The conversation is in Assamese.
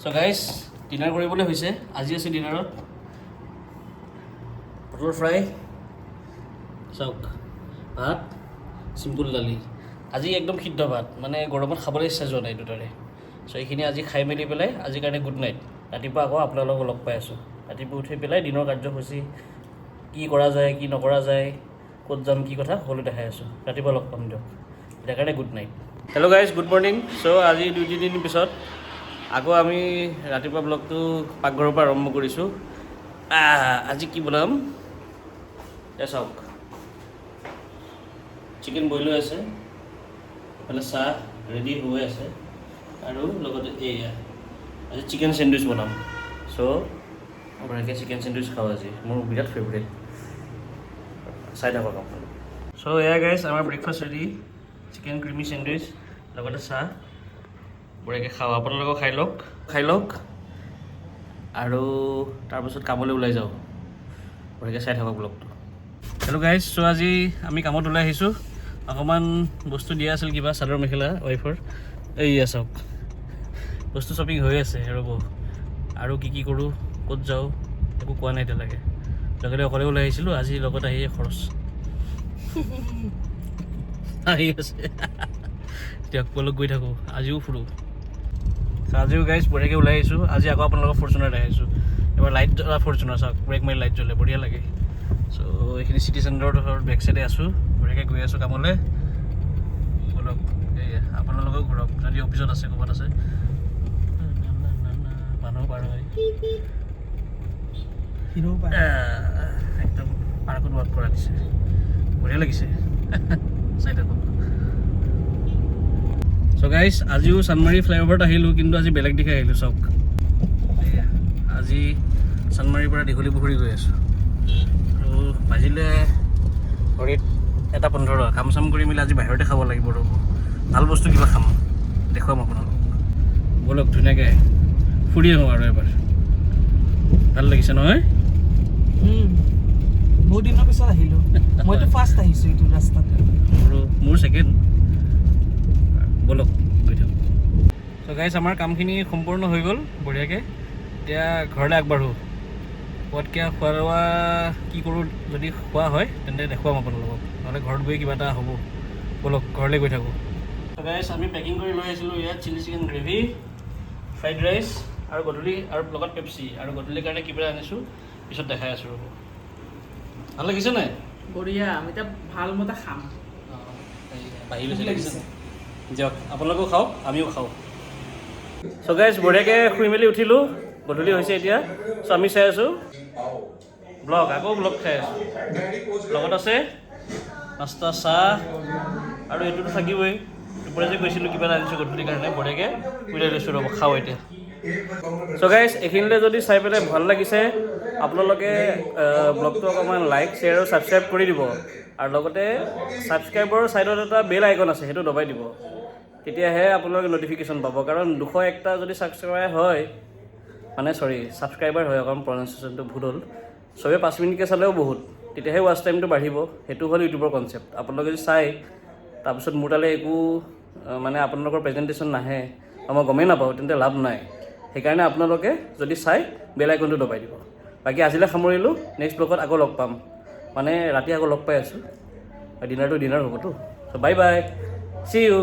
So guys, ডিনাৰ কৰিবলৈ হৈছে। আজি আছে ডিনাৰত পটল ফ্ৰাই, চাওক, ভাত, চিম্পুল দালি। আজি একদম সিদ্ধ ভাত, মানে গৰমত খাবলৈ ইচ্ছা যোৱা নাই দুটাৰে। চ' এইখিনি আজি খাই মেলি পেলাই আজিৰ কাৰণে গুড নাইট। ৰাতিপুৱা আকৌ আপোনালোকক লগ পাই আছোঁ। ৰাতিপুৱা উঠি পেলাই দিনৰ কাৰ্যসূচী কি কৰা যায়, কি নকৰা যায়, ক'ত যাম, কি কথা সকলো দেখাই আছোঁ। ৰাতিপুৱা লগ পাম দিয়ক। তাৰ কাৰণে good night. Hello' guys, good morning. So' আজি 2-3 দিন পিছত আকৌ আমি ৰাতিপুৱা ব্লগটো পাকঘৰৰ পৰা আৰম্ভ কৰিছোঁ। আজি কি বনাম চাওক, চিকেন বইল হৈ আছে, এইফালে চাহ ৰেডি হৈ আছে, আৰু লগতে এয়া আজি চিকেন চেণ্ডউইচ বনাম। চ' আপোনালোকে চিকেন চেণ্ডউইচ খাওঁ আজি, মোৰ বিৰাট ফেভৰেট। চাই থাকক আপোনালোকে। চ' এয়া গাইজ, আমাৰ breakfast ready, chicken creamy sandwich লগতে চাহ। বঢ়িয়াকৈ খাওঁ, আপোনালোকেও খাই লওক আৰু তাৰপাছত কামলৈ ওলাই যাওঁ। বঢ়িয়াকৈ চাই থাকক ব্লগটো। হেল্ল' গাইজ, চ' আজি আমি কামত ওলাই আহিছোঁ। অকণমান বস্তু দিয়া আছিল, কিবা চাদৰ মেখেলা ৱাইফৰ। এইয়া চাওক, বস্তু শ্বপিং হৈ আছে। ৰ'ব, আৰু কি কৰোঁ, ক'ত যাওঁ একো কোৱা নাই এতিয়ালৈকে। লগতে অকলে ওলাই আহিছিলোঁ, আজি লগত আহিয়ে খৰচ আহি আছে। দিয়ক বলক গৈ থাকোঁ, আজিও ফুৰোঁ। আজিও গাইজ বঢ়িয়াকৈ ওলাই আহিছোঁ। আজি আকৌ আপোনালোকৰ ফৰ্চুনাৰ দেখাইছোঁ। এবাৰ লাইট জ্বলা ফৰ্চুনাৰ চাওক, ব্ৰেক মাৰি লাইট জ্বলে, বঢ়িয়া লাগে। চ' এইখিনি চিটি চেণ্টাৰৰ বেক চাইডে আছোঁ, বঢ়িয়াকৈ গৈ আছোঁ কামলৈ। বলক, এয়া আপোনালোকেও ঘূৰক, যদি অফিচত আছে ক'ৰবাত আছে। মানুহ পাৰ হয় একদম পাৰ্কত ৱাক কৰা দিছে, বঢ়িয়া লাগিছে। চাই থাকক। চ' গাইজ, আজিও চানমাৰী ফ্লাইঅভাৰত আহিলোঁ, কিন্তু আজি বেলেগ দিশে আহিলোঁ। চাওক, আজি চানমাৰীৰ পৰা দীঘলী পুখুৰী গৈ আছোঁ। আৰু বাজিলে ঘড়ীত 1:15। কাম চাম কৰি মেলি আজি বাহিৰতে খাব লাগিব। ৰ'ব, ভাল বস্তু কিবা খাম, দেখুৱাম আপোনালোকক। বলক ধুনীয়াকৈ ফুৰি আহোঁ আৰু এবাৰ। ভাল লাগিছে নহয়? বহুত দিনৰ পিছত আহিলোঁ। মইতো ফাৰ্ষ্ট আহিছোঁ এইটো ৰাস্তাত। মোৰ ছেকেণ্ড। বলক গৈ থাকোঁ। চ' গাইজ, আমাৰ কামখিনি সম্পূৰ্ণ হৈ গ'ল বঢ়িয়াকৈ। এতিয়া ঘৰলৈ আগবাঢ়োঁ। পোৱাতকৈ খোৱা লোৱা কি কৰোঁ, যদি খোৱা হয় তেন্তে দেখুৱাম আপোনালোকক, নহ'লে ঘৰত গৈ কিবা এটা হ'ব। বলক ঘৰলৈ গৈ থাকোঁ। চ' গাইজ, আমি পেকিং কৰি লৈ আহিছিলোঁ ইয়াত chilli chicken gravy, fried rice আৰু গধূলি আৰু লগত পেপচি। আৰু গধূলিৰ কাৰণে কিবা আনিছোঁ, পিছত দেখাই আছোঁ। ৰ'ব, ভাল লাগিছে নাই? বঢ়িয়া, আমি এতিয়া ভাল মতে খাম। বাঢ়ি বেছি লাগিছে। দিয়ক, আপোনালোকেও খাওক, আমিও খাওঁ। চ' গাইজ, বঢ়িয়াকৈ শুই মেলি উঠিলোঁ, গধূলি হৈছে এতিয়া। চ' আমি চাই আছোঁ ব্লগ, আকৌ ব্লগ চাই আছোঁ। লগত আছে নাস্তা, চাহ, আৰু এইটোতো থাকিবই। দুপৰীয়া যে গৈছিলোঁ কিবা এটা আনিছোঁ গধূলিৰ কাৰণে, বঢ়িয়াকৈ উলিয়াই লৈছোঁ। ৰ'ব, খাওঁ এতিয়া। চ' গাইজ, এইখিনিতে যদি চাই পেলাই ভাল লাগিছে, আপোনালোকে ব্লগটো অকণমান লাইক, শ্বেয়াৰ আৰু ছাবস্ক্ৰাইব কৰি দিব। আৰু লগতে ছাবস্ক্ৰাইবৰ ছাইডত এটা বেল আইকন আছে, সেইটো দবাই দিব। তেতিয়াহে আপোনালোকে নটিফিকেশ্যন পাব। কাৰণ 201টা যদি ছাবস্ক্ৰাইবাৰ হয়, ছাবস্ক্ৰাইবাৰ হয়, অকণ প্ৰনাউন্সিয়েশ্যনটো ভুল হ'ল। চবেই 5 মিনিটকৈ চালেও বহুত, তেতিয়াহে ৱাচ টাইমটো বাঢ়িব। সেইটো হ'ল ইউটিউবৰ কনচেপ্ট। আপোনালোকে যদি চাই তাৰপিছত মোৰ তালৈ একো আপোনালোকৰ প্ৰেজেণ্টেশ্যন নাহে, মই গমেই নাপাওঁ, তেন্তে লাভ নাই। সেইকাৰণে আপোনালোকে যদি চাই বেল আইকনটো দবাই দিব। বাকী আজিলৈ সামৰিলোঁ, নেক্সট ব্লগত আকৌ লগ পাম। ৰাতি আকৌ লগ পাই আছোঁ, ডিনাৰটো ডিনাৰ হ'বতো। চ' বাই বাই, চি ইউ।